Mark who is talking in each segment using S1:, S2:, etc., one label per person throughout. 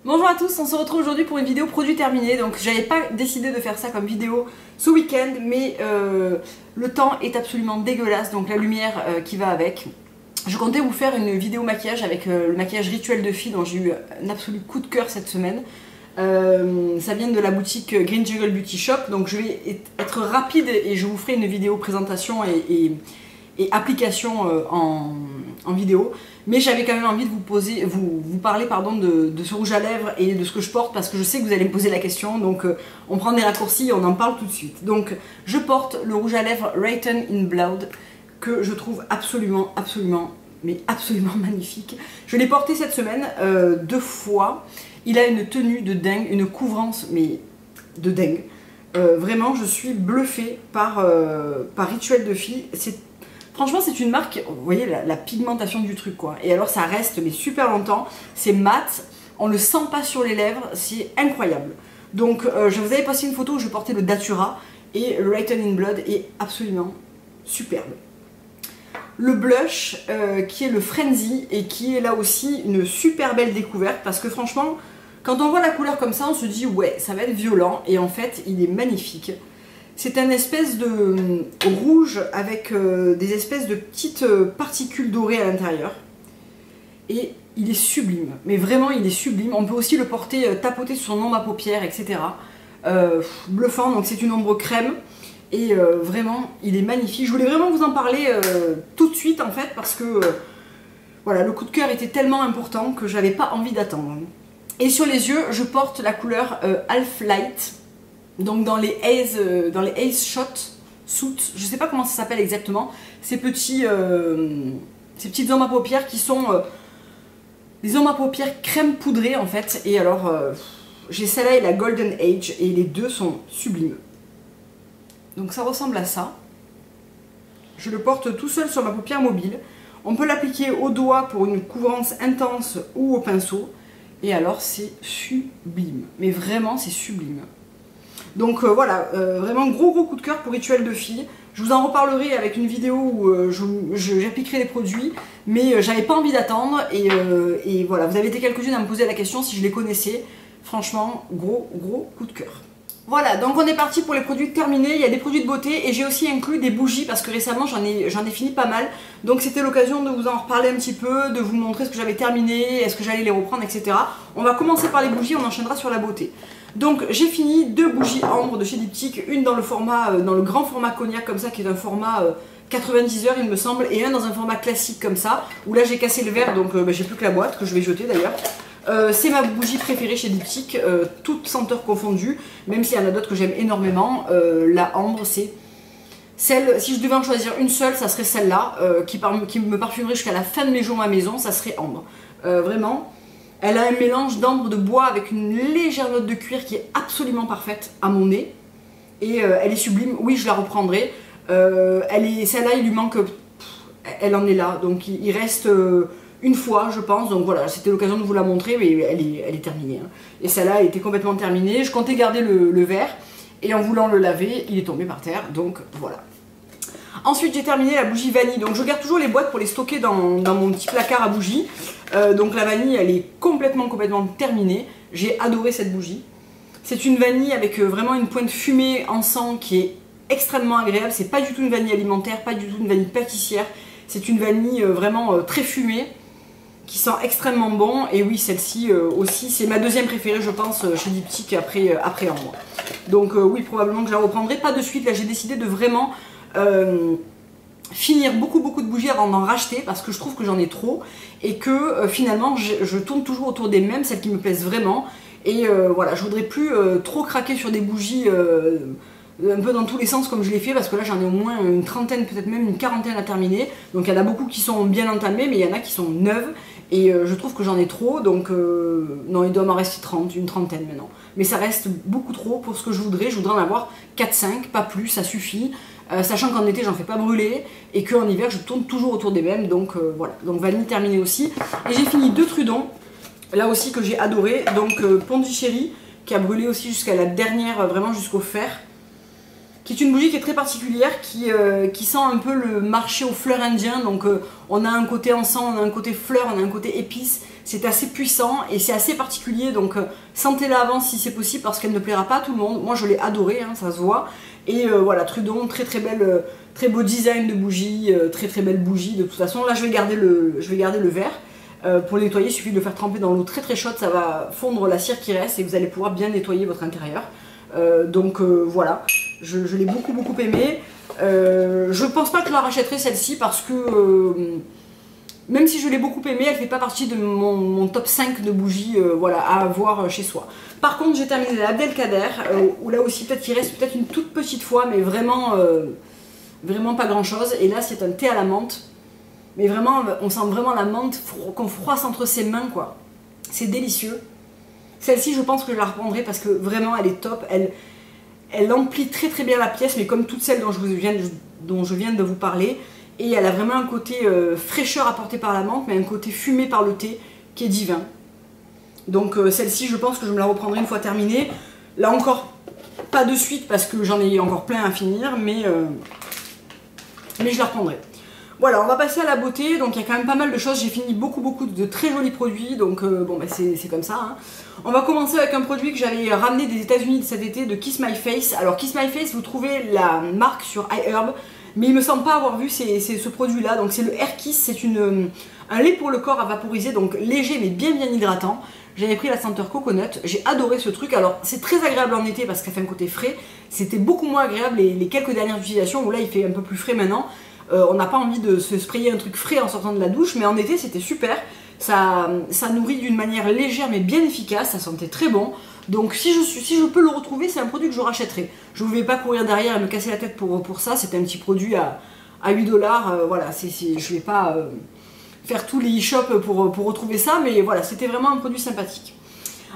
S1: Bonjour à tous, on se retrouve aujourd'hui pour une vidéo produit terminé. Donc j'avais pas décidé de faire ça comme vidéo ce week-end, mais le temps est absolument dégueulasse, donc la lumière qui va avec. Je comptais vous faire une vidéo maquillage avec le maquillage rituel de fille dont j'ai eu un absolu coup de cœur cette semaine. Ça vient de la boutique Green Jungle Beauty Shop, donc je vais être rapide et je vous ferai une vidéo présentation et application en vidéo. Mais j'avais quand même envie de vous parler de ce rouge à lèvres et de ce que je porte, parce que je sais que vous allez me poser la question, donc on prend des raccourcis et on en parle tout de suite. Donc je porte le rouge à lèvres Written in Blood, que je trouve absolument magnifique. Je l'ai porté cette semaine 2 fois. Il a une tenue de dingue, une couvrance mais de dingue. Vraiment, je suis bluffée par Rituel de fille. Franchement, c'est une marque, vous voyez la pigmentation du truc quoi. Et alors ça reste mais super longtemps, c'est mat, on le sent pas sur les lèvres, c'est incroyable. Donc je vous avais posté une photo où je portais le Datura et le Written in Blood est absolument superbe. Le blush qui est le Frenzy et qui est là aussi une super belle découverte, parce que franchement, quand on voit la couleur comme ça, on se dit ouais, ça va être violent, et en fait il est magnifique. C'est un espèce de rouge avec des espèces de petites particules dorées à l'intérieur. Et il est sublime, mais vraiment il est sublime. On peut aussi le porter tapoter sur son ombre à paupières, etc. Bluffant, donc c'est une ombre crème. Et vraiment, il est magnifique. Je voulais vraiment vous en parler tout de suite en fait, parce que voilà, le coup de cœur était tellement important que j'avais pas envie d'attendre. Et sur les yeux, je porte la couleur Half Light. Donc dans les Ace Shot Suit, je sais pas comment ça s'appelle exactement, ces petites ombres à paupières qui sont des ombres à paupières crème poudrée en fait. Et alors j'ai celle-là et la Golden Age, et les deux sont sublimes. Donc ça ressemble à ça. Je le porte tout seul sur ma paupière mobile. On peut l'appliquer au doigt pour une couvrance intense ou au pinceau. Et alors c'est sublime, mais vraiment c'est sublime. Donc voilà, vraiment gros coup de cœur pour Rituel de fille. Je vous en reparlerai avec une vidéo où j'appliquerai les produits, mais j'avais pas envie d'attendre, et voilà, vous avez été quelques-unes à me poser la question si je les connaissais. Franchement, gros coup de cœur. Voilà, donc on est parti pour les produits terminés. Il y a des produits de beauté et j'ai aussi inclus des bougies parce que récemment j'en ai fini pas mal. Donc c'était l'occasion de vous en reparler un petit peu, de vous montrer ce que j'avais terminé, est-ce que j'allais les reprendre, etc. On va commencer par les bougies, on enchaînera sur la beauté. Donc j'ai fini 2 bougies ambre de chez Diptyque, une dans le grand format cognac comme ça, qui est un format 90 heures il me semble, et un dans un format classique comme ça, où là j'ai cassé le verre, donc j'ai plus que la boîte que je vais jeter d'ailleurs. C'est ma bougie préférée chez Diptyque, toutes senteurs confondues, même s'il y en a d'autres que j'aime énormément. La ambre, c'est celle, si je devais en choisir une seule, ça serait celle-là, qui me parfumerait jusqu'à la fin de mes jours à la maison, ça serait ambre. Vraiment, elle a un mélange d'ambre de bois avec une légère note de cuir qui est absolument parfaite à mon nez. Et elle est sublime, oui je la reprendrai. Celle-là il lui manque, elle en est là, donc il reste... une fois je pense, donc voilà, c'était l'occasion de vous la montrer, mais elle est terminée hein. Et celle-là était complètement terminée. Je comptais garder le verre, et en voulant le laver, il est tombé par terre, donc voilà. Ensuite j'ai terminé la bougie vanille, donc je garde toujours les boîtes pour les stocker dans mon petit placard à bougies. Donc la vanille elle est complètement terminée, j'ai adoré cette bougie. C'est une vanille avec vraiment une pointe fumée encens qui est extrêmement agréable, c'est pas du tout une vanille alimentaire, pas du tout une vanille pâtissière, c'est une vanille vraiment très fumée, qui sent extrêmement bon. Et oui, celle-ci aussi, c'est ma deuxième préférée je pense chez Diptyque après Ambre. Donc oui, probablement que je la reprendrai, pas de suite, là j'ai décidé de vraiment finir beaucoup de bougies avant d'en racheter, parce que je trouve que j'en ai trop, et que finalement je tourne toujours autour des mêmes, celles qui me plaisent vraiment. Et voilà, je voudrais plus trop craquer sur des bougies un peu dans tous les sens comme je l'ai fait, parce que là j'en ai au moins une trentaine, peut-être même une quarantaine à terminer. Donc il y en a beaucoup qui sont bien entamées, mais il y en a qui sont neuves, et je trouve que j'en ai trop, donc non, il doit m'en rester 30, une trentaine maintenant. Mais ça reste beaucoup trop pour ce que je voudrais en avoir 4-5, pas plus, ça suffit. Sachant qu'en été j'en fais pas brûler, et qu'en hiver je tourne toujours autour des mêmes, donc voilà. Donc vanille terminée aussi. Et j'ai fini 2 Trudon, là aussi que j'ai adoré, donc Pondichéry, qui a brûlé aussi jusqu'à la dernière, vraiment jusqu'au fer, qui est une bougie qui est très particulière, qui sent un peu le marché aux fleurs indiennes. Donc on a un côté encens, on a un côté fleur, on a un côté épice. C'est assez puissant et c'est assez particulier, donc sentez-la avant si c'est possible parce qu'elle ne plaira pas à tout le monde. Moi je l'ai adorée, hein, ça se voit. Et voilà, Trudon, très très belle, très beau design de bougie, très très belle bougie. De toute façon, là je vais garder le verre. Pour le nettoyer, il suffit de le faire tremper dans l'eau très très chaude, ça va fondre la cire qui reste et vous allez pouvoir bien nettoyer votre intérieur. Voilà, je l'ai beaucoup aimé. Je pense pas que je la rachèterai celle-ci parce que même si je l'ai beaucoup aimée, elle fait pas partie de mon top 5 de bougies voilà, à avoir chez soi. Par contre, j'ai terminé la Abdelkader, où là aussi peut-être qu'il reste peut-être une toute petite fois, mais vraiment, vraiment pas grand chose. Et là c'est un thé à la menthe. Mais vraiment, on sent vraiment la menthe qu'on froisse entre ses mains, quoi. C'est délicieux. Celle-ci, je pense que je la reprendrai parce que vraiment, elle est top. Elle emplit très très bien la pièce, mais comme toutes celles dont je viens de vous parler. Et elle a vraiment un côté fraîcheur apporté par la menthe, mais un côté fumé par le thé qui est divin. Donc celle-ci, je pense que je me la reprendrai une fois terminée. Là encore, pas de suite parce que j'en ai encore plein à finir, mais je la reprendrai. Voilà, on va passer à la beauté, donc il y a quand même pas mal de choses, j'ai fini beaucoup de très jolis produits, donc bon bah c'est comme ça. Hein. On va commencer avec un produit que j'avais ramené des États-Unis cet été de Kiss My Face. Alors Kiss My Face, vous trouvez la marque sur iHerb, mais il me semble pas avoir vu ce produit là, donc c'est le Air Kiss, c'est un lait pour le corps à vaporiser, donc léger mais bien hydratant. J'avais pris la senteur coconut, j'ai adoré ce truc. Alors c'est très agréable en été parce que ça fait un côté frais, c'était beaucoup moins agréable les quelques dernières utilisations où là il fait un peu plus frais maintenant. On n'a pas envie de se sprayer un truc frais en sortant de la douche, mais en été c'était super. Ça nourrit d'une manière légère mais bien efficace, ça sentait très bon. Donc si je peux le retrouver, c'est un produit que je rachèterai. Je ne vais pas courir derrière et me casser la tête pour ça, c'est un petit produit à 8 $. Voilà, je ne vais pas faire tous les e-shops pour retrouver ça, mais voilà, c'était vraiment un produit sympathique.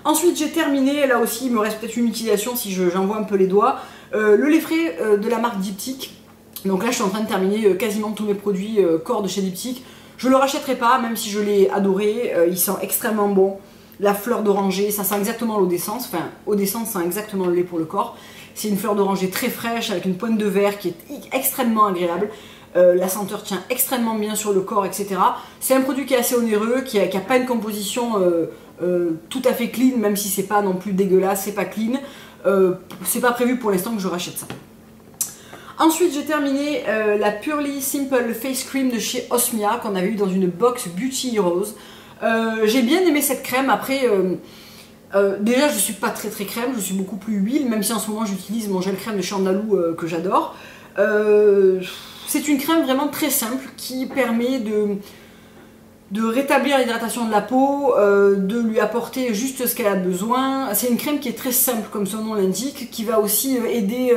S1: Ensuite j'ai terminé, là aussi il me reste peut-être une utilisation si j'envoie un peu les doigts, le lait frais de la marque Diptyque. Donc là je suis en train de terminer quasiment tous mes produits corps de chez Diptyque. Je ne le rachèterai pas, même si je l'ai adoré, il sent extrêmement bon. La fleur d'oranger, ça sent exactement l'eau d'essence, enfin eau d'essence sent exactement le lait pour le corps. C'est une fleur d'oranger très fraîche avec une pointe de verre qui est extrêmement agréable. La senteur tient extrêmement bien sur le corps, etc. C'est un produit qui est assez onéreux, qui a pas une composition tout à fait clean, même si c'est pas non plus dégueulasse, c'est pas clean. C'est pas prévu pour l'instant que je rachète ça. Ensuite j'ai terminé la Purely Simple Face Cream de chez Osmia qu'on avait eu dans une box Beauty Heroes. J'ai bien aimé cette crème. Après déjà je suis pas très crème, je suis beaucoup plus huile, même si en ce moment j'utilise mon gel crème de chez Andalou que j'adore. C'est une crème vraiment très simple qui permet de rétablir l'hydratation de la peau, de lui apporter juste ce qu'elle a besoin. C'est une crème qui est très simple comme son nom l'indique, qui va aussi aider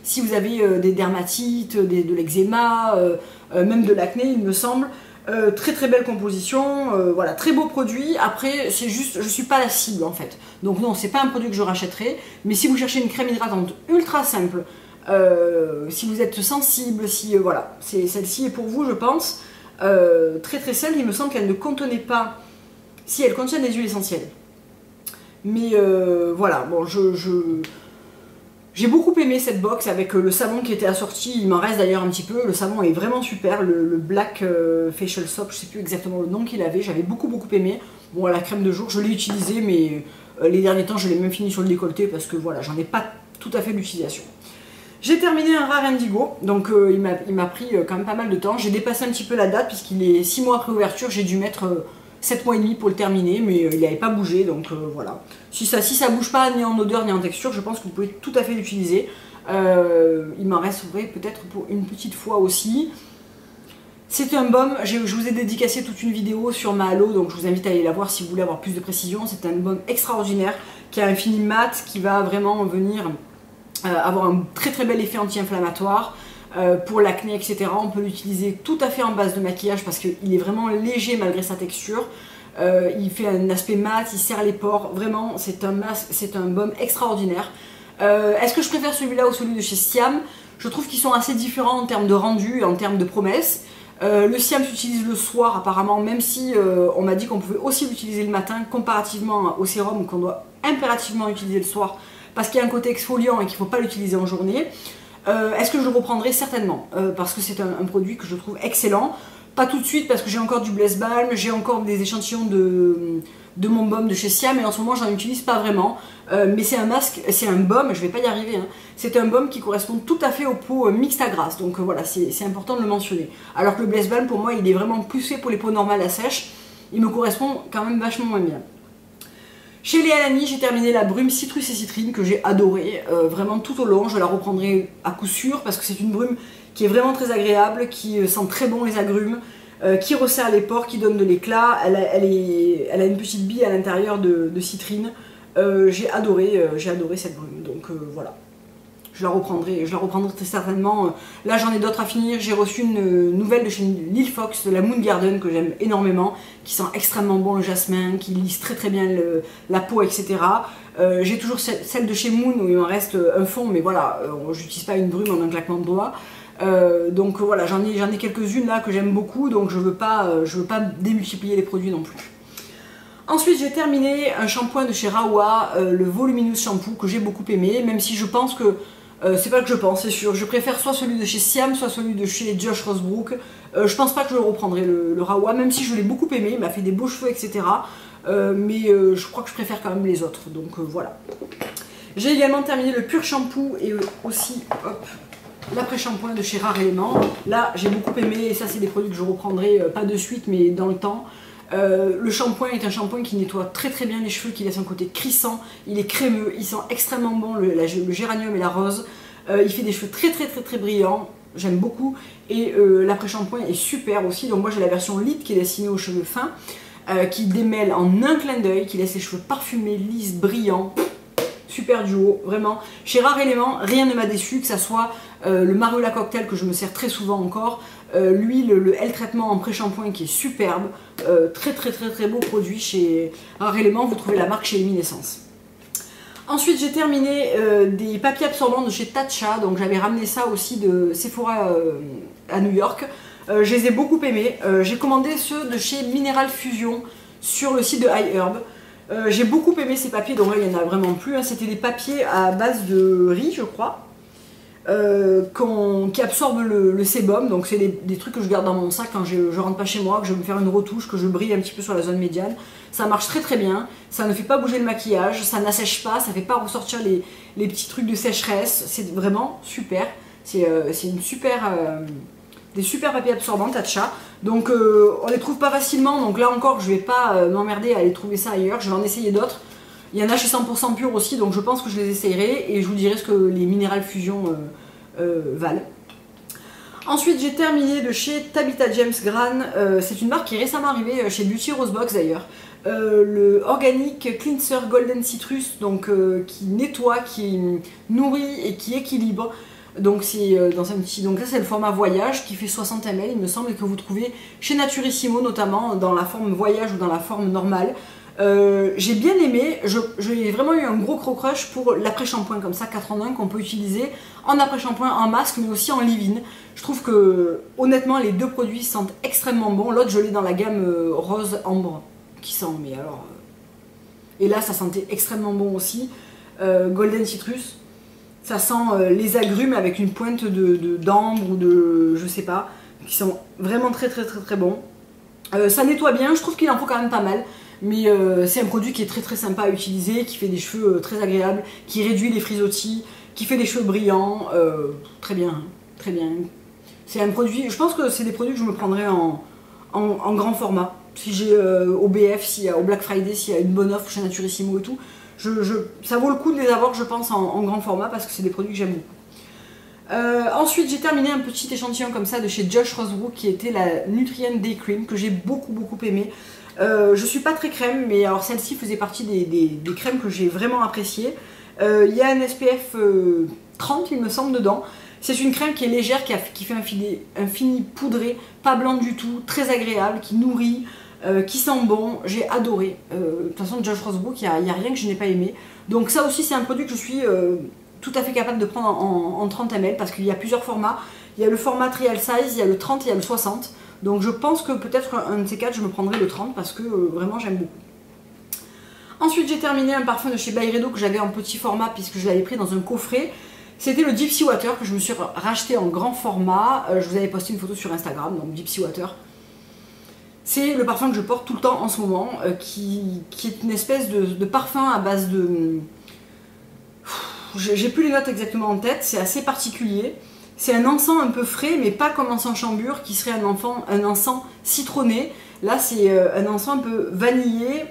S1: si vous avez des dermatites, de l'eczéma, même de l'acné il me semble. Très belle composition, voilà, très beau produit. Après c'est juste, je suis pas la cible en fait. Donc non, c'est pas un produit que je rachèterai, mais si vous cherchez une crème hydratante ultra simple, si vous êtes sensible, si voilà, celle-ci est pour vous je pense. Très simple, il me semble qu'elle ne contenait pas, si elle contient des huiles essentielles, mais voilà, bon j'ai beaucoup aimé cette box avec le savon qui était assorti, il m'en reste d'ailleurs un petit peu, le savon est vraiment super, le Black Facial Soap, je sais plus exactement le nom qu'il avait, j'avais beaucoup aimé. Bon, la crème de jour je l'ai utilisée, mais les derniers temps je l'ai même fini sur le décolleté parce que voilà, j'en ai pas tout à fait d'utilisation. J'ai terminé un Rare Indigo, donc il m'a pris quand même pas mal de temps. J'ai dépassé un petit peu la date puisqu'il est 6 mois après ouverture, j'ai dû mettre 7 mois et demi pour le terminer, mais il n'avait pas bougé, donc voilà. Si ça bouge pas ni en odeur ni en texture, je pense que vous pouvez tout à fait l'utiliser. Il m'en resterait peut-être pour une petite fois aussi. C'est un baume, je vous ai dédicacé toute une vidéo sur ma halo, donc je vous invite à aller la voir si vous voulez avoir plus de précision. C'est un baume extraordinaire qui a un fini mat qui va vraiment venir avoir un très bel effet anti-inflammatoire pour l'acné, etc. On peut l'utiliser tout à fait en base de maquillage parce qu'il est vraiment léger malgré sa texture. Il fait un aspect mat, il serre les pores, vraiment c'est un masque, c'est un baume extraordinaire. Est-ce que je préfère celui-là ou celui de chez Siam? Je trouve qu'ils sont assez différents en termes de rendu et en termes de promesses. Le Siam s'utilise le soir apparemment, même si on m'a dit qu'on pouvait aussi l'utiliser le matin comparativement au sérum qu'on doit impérativement utiliser le soir parce qu'il y a un côté exfoliant et qu'il ne faut pas l'utiliser en journée. Est-ce que je le reprendrai? Certainement, parce que c'est un produit que je trouve excellent. Pas tout de suite parce que j'ai encore du Blaise Balm, j'ai encore des échantillons de mon baume de chez Siam, et en ce moment j'en utilise pas vraiment. Mais c'est un masque, c'est un baume, je vais pas y arriver, hein. C'est un baume qui correspond tout à fait aux peaux mixtes à grasses, donc voilà, c'est important de le mentionner. Alors que le Blaise Balm, pour moi, il est vraiment plus fait pour les peaux normales à sèche, il me correspond quand même vachement moins bien. Chez Léa Lani, j'ai terminé la brume citrus et citrine que j'ai adorée, vraiment tout au long. Je la reprendrai à coup sûr parce que c'est une brume qui est vraiment très agréable, qui sent très bon les agrumes, qui resserre les pores, qui donne de l'éclat. Elle a une petite bille à l'intérieur de citrine. J'ai adoré cette brume, donc voilà. Je la reprendrai très certainement. Là, j'en ai d'autres à finir. J'ai reçu une nouvelle de chez Lil Fox, de la Moon Garden, que j'aime énormément, qui sent extrêmement bon le jasmin, qui lisse très très bien la peau, etc. J'ai toujours celle de chez Moon où il m'en reste un fond, mais voilà, j'utilise pas une brume en un claquement de doigts. Donc voilà, j'en ai quelques-unes là que j'aime beaucoup, donc je veux pas démultiplier les produits non plus. Ensuite, j'ai terminé un shampoing de chez Rawa, le Voluminous Shampoo, que j'ai beaucoup aimé, même si je pense que c'est pas que je pense, c'est sûr. Je préfère soit celui de chez Siam, soit celui de chez Josh Rosebrook. Je pense pas que je le reprendrai, le Rawa, même si je l'ai beaucoup aimé, il m'a fait des beaux cheveux, etc. Mais je crois que je préfère quand même les autres, donc voilà. J'ai également terminé le Pur Shampoo et aussi l'après-shampoing de chez Rare Element. Là, j'ai beaucoup aimé, et ça, c'est des produits que je reprendrai pas de suite, mais dans le temps. Le shampoing est un shampoing qui nettoie très très bien les cheveux, qui laisse un côté crissant, il est crémeux, il sent extrêmement bon le géranium et la rose, il fait des cheveux très très très très brillants, j'aime beaucoup, et l'après-shampoing est super aussi. Donc moi j'ai la version Lit qui est destinée aux cheveux fins, qui démêle en un clin d'œil, qui laisse les cheveux parfumés, lisses, brillants. Super duo, vraiment. Chez Rare Element, rien ne m'a déçu, que ça soit le Marula Cocktail que je me sers très souvent encore, l'huile, le L-Traitement en pré-shampoing qui est superbe, très très très très beau produit chez Rare Element, vous trouvez la marque chez Luminescence. Ensuite j'ai terminé des papiers absorbants de chez Tatcha, donc j'avais ramené ça aussi de Sephora à New York. Je les ai beaucoup aimés, j'ai commandé ceux de chez Mineral Fusion sur le site de iHerb. J'ai beaucoup aimé ces papiers, donc là il n'y en a vraiment plus, hein. C'était des papiers à base de riz, je crois, qui absorbent le sébum, donc c'est des trucs que je garde dans mon sac quand je rentre pas chez moi, que je veux me faire une retouche, que je brille un petit peu sur la zone médiane. Ça marche très très bien, ça ne fait pas bouger le maquillage, ça n'assèche pas, ça ne fait pas ressortir les petits trucs de sécheresse, c'est vraiment super, c'est une super... des super papiers absorbants Tatcha, donc on les trouve pas facilement, donc là encore je vais pas m'emmerder à aller trouver ça ailleurs, je vais en essayer d'autres. Il y en a chez 100% Pur aussi, donc je pense que je les essayerai et je vous dirai ce que les Mineral Fusion valent. Ensuite j'ai terminé de chez Tabitha James Gran, c'est une marque qui est récemment arrivée chez Beauty Rosebox d'ailleurs. Le Organic Cleanser Golden Citrus, donc qui nettoie, qui nourrit et qui équilibre. Donc c'est dans un petit, donc là c'est le format voyage qui fait 60 ml, il me semble, que vous trouvez chez Naturissimo notamment dans la forme voyage ou dans la forme normale. J'ai bien aimé, j'ai vraiment eu un gros crush pour l'après-shampoing comme ça 4 en 1 qu'on peut utiliser en après-shampoing, en masque mais aussi en leave-in. Je trouve que honnêtement les deux produits sentent extrêmement bon. L'autre je l'ai dans la gamme rose ambre qui sent, mais alors et là ça sentait extrêmement bon aussi. Golden Citrus, ça sent les agrumes avec une pointe d'ambre ou de je sais pas, qui sont vraiment très très très très bons. Ça nettoie bien, je trouve qu'il en faut quand même pas mal. Mais c'est un produit qui est très très sympa à utiliser, qui fait des cheveux très agréables, qui réduit les frisottis, qui fait des cheveux brillants, très bien, très bien. C'est un produit, je pense que c'est des produits que je me prendrais en grand format. Si j'ai au BF, au Black Friday, s'il y a une bonne offre chez Naturissimo et tout, ça vaut le coup de les avoir je pense en grand format parce que c'est des produits que j'aime beaucoup. Ensuite j'ai terminé un petit échantillon comme ça de chez Josh Rosebrook qui était la Nutrient Day Cream que j'ai beaucoup aimé. Je suis pas très crème, mais alors celle-ci faisait partie des crèmes que j'ai vraiment appréciées. Il y a un SPF 30 il me semble dedans. C'est une crème qui est légère, qui fait un fini poudré, pas blanc du tout, très agréable, qui nourrit, qui sent bon. J'ai adoré. De toute façon Josh Rosebrook, il n'y a rien que je n'ai pas aimé. Donc ça aussi c'est un produit que je suis tout à fait capable de prendre en 30 ml parce qu'il y a plusieurs formats. Il y a le format trial size, il y a le 30 et il y a le 60. Donc je pense que peut-être un de ces quatre je me prendrai le 30 parce que vraiment j'aime beaucoup. Ensuite j'ai terminé un parfum de chez Byredo que j'avais en petit format puisque je l'avais pris dans un coffret. C'était le Gypsy Water que je me suis racheté en grand format. Je vous avais posté une photo sur Instagram, donc Gypsy Water. C'est le parfum que je porte tout le temps en ce moment, qui est une espèce de parfum à base de... J'ai plus les notes exactement en tête, c'est assez particulier. C'est un encens un peu frais, mais pas comme l'encens chambure, qui serait un encens citronné. Là, c'est un encens un peu vanillé,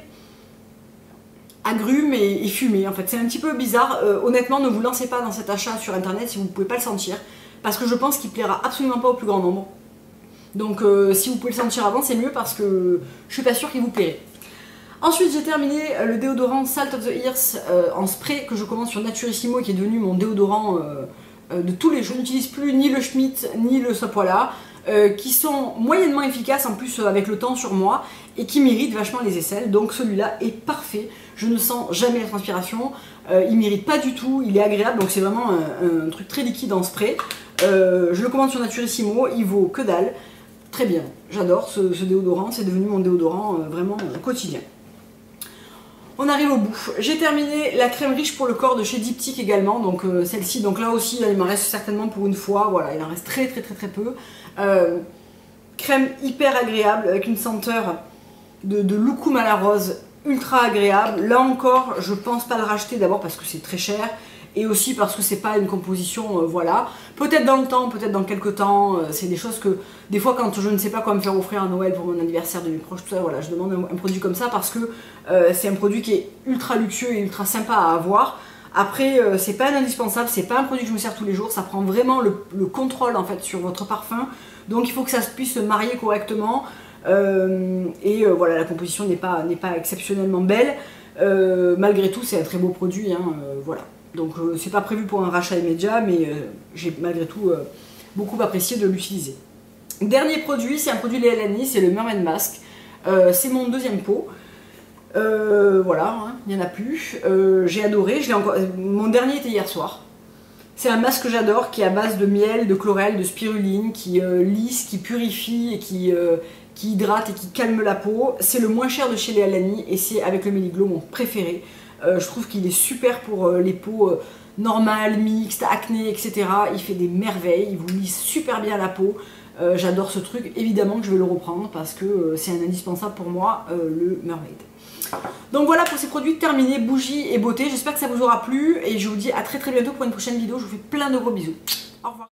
S1: agrumes et fumé. En fait, c'est un petit peu bizarre. Honnêtement, ne vous lancez pas dans cet achat sur internet si vous ne pouvez pas le sentir, parce que je pense qu'il plaira absolument pas au plus grand nombre. Donc, si vous pouvez le sentir avant, c'est mieux parce que je suis pas sûre qu'il vous plairait. Ensuite, j'ai terminé le déodorant Salt of the Earth en spray que je commande sur Naturissimo, qui est devenu mon déodorant de tous les jours. Je n'utilise plus ni le Schmitt ni le Sopola, qui sont moyennement efficaces en plus avec le temps sur moi et qui m'irritent vachement les aisselles. Donc celui-là est parfait. Je ne sens jamais la transpiration. Il m'irrite pas du tout. Il est agréable. Donc c'est vraiment un truc très liquide en spray. Je le commande sur Naturissimo. Il vaut que dalle. Très bien. J'adore ce déodorant. C'est devenu mon déodorant vraiment quotidien. On arrive au bout. J'ai terminé la crème riche pour le corps de chez Diptyque également, donc celle-ci, donc là aussi il m'en reste certainement pour une fois, voilà, il en reste très peu. Crème hyper agréable avec une senteur de loukoum à la rose ultra agréable. Là encore, je pense pas le racheter, d'abord parce que c'est très cher et aussi parce que c'est pas une composition, voilà. Peut-être dans le temps, peut-être dans quelques temps, c'est des choses que des fois quand je ne sais pas quoi me faire offrir à Noël pour mon anniversaire de mes proches, tout ça, voilà, je demande un produit comme ça parce que c'est un produit qui est ultra luxueux et ultra sympa à avoir. Après, c'est pas un indispensable, c'est pas un produit que je me sers tous les jours, ça prend vraiment le contrôle en fait sur votre parfum, donc il faut que ça puisse se marier correctement. Voilà, la composition n'est pas exceptionnellement belle. Malgré tout, c'est un très beau produit, hein, voilà. Donc c'est pas prévu pour un rachat immédiat, mais j'ai malgré tout beaucoup apprécié de l'utiliser. Dernier produit, c'est un produit Lea Lani, c'est le Mermaid Mask. C'est mon deuxième pot. Voilà, hein, il n'y en a plus. J'ai adoré, mon dernier était hier soir. C'est un masque que j'adore, qui est à base de miel, de chlorelle, de spiruline, qui lisse, qui purifie et qui hydrate et qui calme la peau. C'est le moins cher de chez Lea Lani et c'est avec le Meli-Glow mon préféré. Je trouve qu'il est super pour les peaux normales, mixtes, acné, etc. Il fait des merveilles, il vous lisse super bien la peau. J'adore ce truc, évidemment que je vais le reprendre parce que c'est un indispensable pour moi, le Mermaid. Donc voilà pour ces produits terminés, bougies et beauté. J'espère que ça vous aura plu et je vous dis à très bientôt pour une prochaine vidéo. Je vous fais plein de gros bisous. Au revoir.